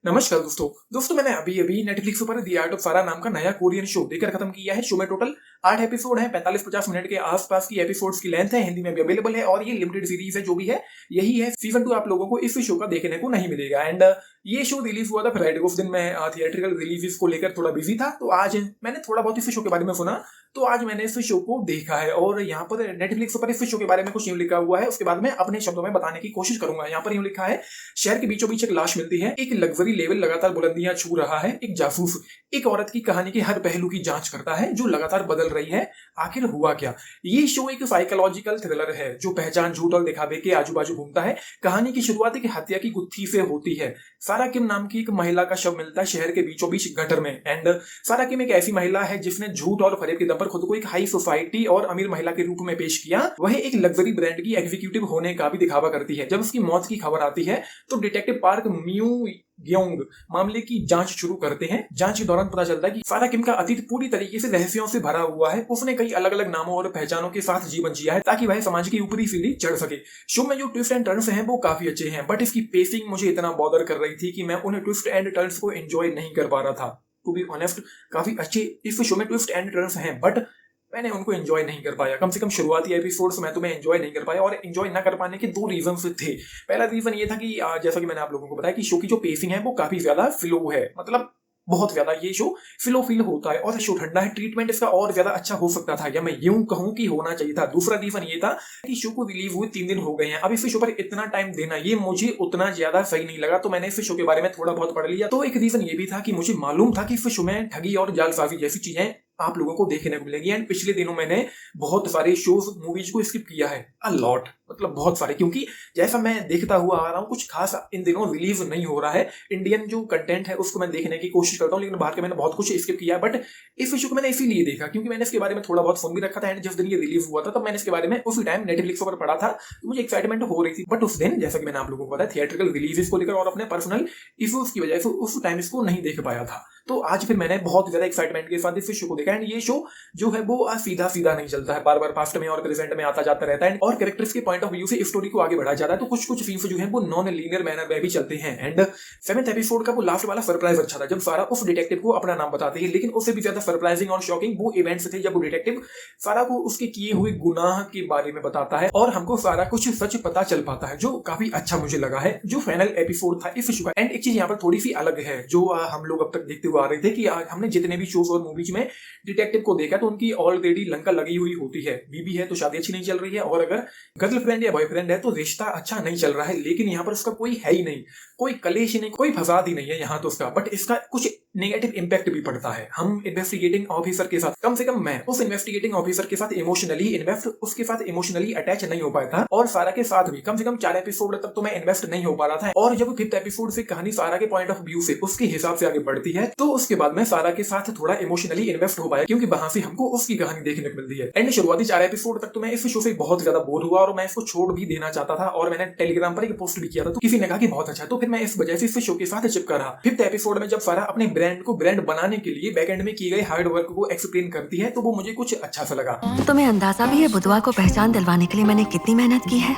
नमस्कार दोस्तों मैंने अभी अभी नेटफ्लिक्स पर दी आर्ट ऑफ सारा नाम का नया कोरियन शो देखकर खत्म किया है। शो में टोटल 8 एपिसोड हैं, 45-50 मिनट के आसपास की एपिसोड्स की लेंथ है। हिंदी में भी अवेलेबल है और ये लिमिटेड सीरीज है। जो भी है यही है। सीजन 2 आप लोगों को इस शो का देखने को नहीं मिलेगा। एंड ये शो रिलीज हुआ था फ्राइडे को। उस दिन मैं थिएट्रिकल रिलीज को लेकर थोड़ा बिजी था, तो आज मैंने थोड़ा बहुत इस शो के बारे में सुना, तो आज मैंने इस शो को देखा है। और यहाँ पर नेटफ्लिक्स पर इस शो के बारे में कुछ यूं लिखा हुआ है, उसके बाद मैं अपने शब्दों में बताने की कोशिश करूंगा। यहाँ पर यूं लिखा है, शहर के बीचों बीच एक लाश मिलती है, एक लग्जरी लेवल लगातार बुलंदियां छू रहा है। एक जासूस एक औरत की कहानी के हर पहलू की जांच करता है जो लगातार बदल रही है। आखिर हुआ क्या? ये शो एक साइकोलॉजिकल थ्रिलर है जो पहचान, झूठ और दिखावे के आजू बाजू घूमता है। कहानी की शुरुआत एक हत्या की गुत्थी से होती है। सारा किम नाम की एक महिला का शव मिलता है शहर के बीचों बीच गटर में। एंड सारा किम एक ऐसी महिला है जिसने झूठ और फरेब के दम पर खुद को एक हाई सोसाइटी और अमीर महिला के रूप में पेश किया। वह एक लग्जरी ब्रांड की एग्जीक्यूटिव होने का भी दिखावा करती है। जब उसकी मौत की खबर आती है तो डिटेक्टिव पार्क म्यू ग्योंग मामले की जांच शुरू करते हैं। जांच के दौरान पता चलता है कि सारा किम का अतीत पूरी तरीके से रहस्यों से भरा हुआ है। उसने कई अलग अलग नामों और पहचानों के साथ जीवन जिया है ताकि वह समाज की ऊपरी सीढ़ी चढ़ सके। शो में जो ट्विस्ट एंड टर्न्स हैं वो काफी अच्छे हैं, बट इसकी पेसिंग मुझे इतना बॉदर कर रही थी कि मैं उन ट्विस्ट एंड टर्न्स को एंजॉय नहीं कर पा रहा था। टू बी ऑनेस्ट, काफी अच्छे इस शो में ट्विस्ट एंड टर्न्स हैं, बट मैंने उनको एंजॉय नहीं कर पाया। कम से कम शुरुआती एपिसोड्स में तो मैं एंजॉय नहीं कर पाया, और एंजॉय ना कर पाने के 2 रीजंस थे। पहला रीजन ये था कि जैसा कि मैंने आप लोगों को बताया कि शो की जो पेसिंग है वो काफी ज्यादा स्लो है, मतलब बहुत ज्यादा ये शो स्लो फील होता है। और शो ठंडा है, ट्रीटमेंट इसका और ज्यादा अच्छा हो सकता था, या मैं यूं कहूं कि होना चाहिए था। दूसरा रीजन ये था कि शो को रिलीज हुए 3 दिन हो गए हैं। अब इस शो पर इतना टाइम देना ये मुझे उतना ज्यादा सही नहीं लगा, तो मैंने इस शो के बारे में थोड़ा बहुत पढ़ लिया। तो एक रीजन ये भी था कि मुझे मालूम था कि इस शो में ठगी और जालसाजी जैसी चीजें आप लोगों को देखने को मिलेगी। एंड पिछले दिनों मैंने बहुत सारे शोज, मूवीज को स्किप किया है, अ लॉट, मतलब बहुत सारे, क्योंकि जैसा मैं देखता हुआ आ रहा हूँ कुछ खास इन दिनों रिलीज नहीं हो रहा है। इंडियन जो कंटेंट है उसको मैं देखने की कोशिश करता हूँ, लेकिन बाहर के मैंने बहुत कुछ स्किप किया है। बट इस इशू को मैंने इसीलिए देखा क्योंकि मैंने इसके बारे में थोड़ा बहुत सुन भी रखा था। एंड जिस दिन ये रिलीज हुआ था तब मैंने इसके बारे में उसी टाइम नेटफ्लिक्स पर पढ़ा था, तो मुझे एक्साइटमेंट हो रही थी। बट उस दिन, जैसा कि मैंने आप लोगों को बताया, थिएट्रिकल रिलीज को लेकर और अपने पर्सनल इश्यूज की वजह से उस टाइम इसको नहीं देख पाया था। तो आज फिर मैंने बहुत ज्यादा एक्साइटमेंट के साथ इस शो को देखा। एंड ये शो जो है वो सीधा सीधा नहीं चलता है, बार बार पास्ट में और प्रेजेंट में आता जाता रहता है, और कैरेक्टर्स के पॉइंट ऑफ व्यू से स्टोरी को आगे बढ़ाया जाता है। तो कुछ कुछ सीन्स जो है वो नॉन लीनियर मैनर में भी चलते हैं। एंड 7th एपिसोड का वो लास्ट वाला सरप्राइज अच्छा था, जब सारा उस डिटेक्टिव को अपना नाम बताती है। लेकिन उससे भी ज्यादा सरप्राइजिंग और शॉकिंग वो इवेंट्स थे जब वो डिटेक्टिव सारा को उसके किए हुए गुनाह के बारे में बताता है और हमको सारा कुछ सच पता चल पाता है, जो काफी अच्छा मुझे लगा है जो फाइनल एपिसोड था इस शो का। एंड एक चीज यहाँ पर थोड़ी सी अलग है जो हम लोग अब तक देखते हुए आ रहे थे कि हमने जितने भी शोज और मूवीज में डिटेक्टिव को देखा तो उनकी ऑलरेडी लंका लगी हुई होती है। बीबी है तो शादी अच्छी नहीं चल रही है, और अगर गर्लफ्रेंड या बॉयफ्रेंड है तो रिश्ता अच्छा नहीं चल रहा है। लेकिन यहाँ पर उसका कोई है ही नहीं, कोई कलेश ही नहीं, कोई फसाद ही नहीं है यहाँ तो उसका। बट इसका कुछ नेगेटिव इंपैक्ट भी पड़ता है। हम इन्वेस्टिगेटिंग ऑफिसर के साथ, कम से कम मैं उस इन्वेस्टिगेटिंग ऑफिसर के साथ इमोशनली इन्वेस्ट, उसके साथ इमोशनली अटैच नहीं हो पाया था। और सारा के साथ भी कम से कम 4 एपिसोड तक तो मैं इन्वेस्ट नहीं हो पा रहा था। और जब 5th एपिसोड से कहानी सारा के पॉइंट ऑफ व्यू से उसके हिसाब से आगे बढ़ती है तो उसके बाद मैं सारा के साथ थोड़ा इमोशनली इन्वेस्ट हो पाया, क्योंकि वहां से हमको उसकी कहानी देखने को मिलती है। एंड शुरुआती 4 एपिसोड तक तो मैं इस शो से बहुत ज्यादा बोर हुआ और मैं इसको छोड़ भी देना चाहता था, और मैंने टेलीग्राम पर एक पोस्ट भी किया था, तो किसी ने कहा कि बहुत अच्छा है, तो फिर मैं इस वजह से इस शो के साथ चिपका रहा। 5th एपिसोड में जब सारा अपने ब्रांड को ब्रांड बनाने के लिए बैकएंड में किए गए हार्ड वर्क को एक्सप्लेन करती है तो वो मुझे कुछ अच्छा सा लगा। तुम्हें अंदाजा भी है बुधवा को पहचान दिलवाने के लिए मैंने कितनी मेहनत की है।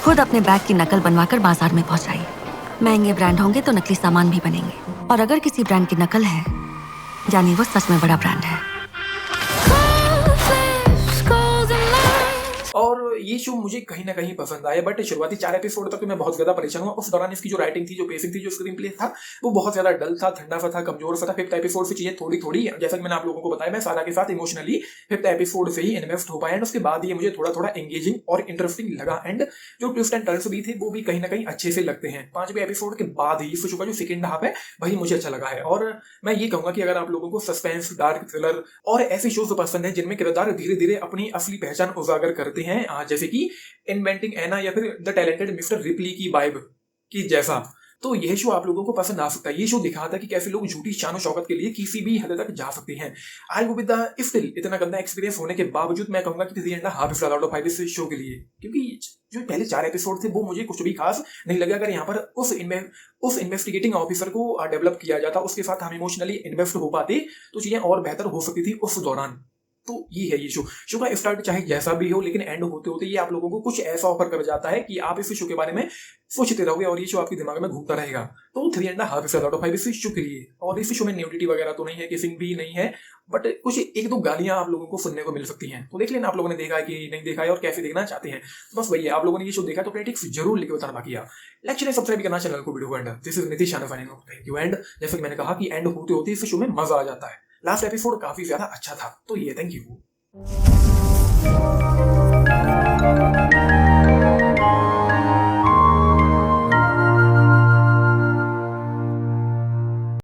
खुद अपने बैग की नकल बनवाकर बाजार में पहुंचाई। महंगे ब्रांड होंगे तो नकली सामान भी बनेंगे, और अगर किसी ब्रांड की नकल है यानी वो सच में बड़ा ब्रांड है। और ये शो मुझे कहीं ना कहीं पसंद आया, बट शुरुआती 4 एपिसोड तक मैं बहुत ज्यादा परेशान हुआ। उस दौरान इसकी जो राइटिंग थी, जो पेसिंग थी, जो स्क्रीन प्ले था, वो बहुत ज्यादा डल था, ठंडा सा था, कमजोर सा था। 5th एपिसोड से चीजें थोड़ी थोड़ी, जैसा कि मैंने आप लोगों को बताया, मैं सारा के साथ इमोशनली 5th एपिसोड से ही इन्वेस्ट हो पाया। एंड उसके बाद ये मुझे थोड़ा थोड़ा एंगेजिंग और इंटरेस्टिंग लगा। एंड जो ट्विस्ट एंड टर्न्स भी थे वो भी कहीं ना कहीं अच्छे से लगते हैं। 5वें एपिसोड के बाद ही इस शो का जो सेकंड हाफ है वही मुझे अच्छा लगा है। और मैं ये कहूंगा कि अगर आप लोगों को सस्पेंस, डार्क थ्रिलर और ऐसे शोज पसंद है जिनमें किरदार धीरे धीरे अपनी असली पहचान उजागर करते हैं, जैसे कि इन्वेंटिंग एना या फिर द टैलेंटेड मिस्टर रिप्ली की वाइब की जैसा, तो यह शो आप लोगों को पसंद आ सकता है। ये शो दिखाता है कि कैसे लोग झूठी शान और शौकत के लिए किसी भी हद तक जा सकते हैं। आई गो विद द स्टिल इतना गंदा एक्सपीरियंस होने के बावजूद मैं कहूंगा कि 3.5 स्टार आउट ऑफ 5 इस शो के लिए, क्योंकि जो पहले 4 एपिसोड थे वो मुझे कुछ भी खास नहीं लगा। अगर यहाँ पर उस इन्वेस्टिगेटिंग ऑफिसर को डेवलप किया जाता, उसके साथ हम इमोशनली इन्वेस्ट हो पाते तो चीजें और बेहतर हो सकती थी उस दौरान। तो ये है ये शो का स्टार्ट चाहे जैसा भी हो, लेकिन एंड होते होते ये आप लोगों को कुछ ऐसा ऑफर कर जाता है कि आप इस शो के बारे में सोचते रहोगे और ये शो आपके दिमाग में घूमता रहेगा। तो 3.5 आउट ऑफ 5 इस शो के लिए। और इस शो में न्यूडिटी वगैरह तो नहीं है, किसिंग भी नहीं है, बट कुछ एक दो गालियां आप लोगों को सुनने को मिल सकती हैं। तो देख लेना आप लोगों ने देखा है कि नहीं देखा है और कैसे देखना चाहते हैं। तो बस वही है, आप लोगों ने ये शो देखा तो अपने टिक्स जरूर लिखे बताना बाकी है। लाइक चैनल सब्सक्राइब करना चैनल को, वीडियो को and this is Nitish thank you. And जैसे कि मैंने कहा कि एंड होते होते इस शो में मजा आ जाता है। लास्ट एपिसोड काफी ज्यादा अच्छा था। तो ये थैंक यू।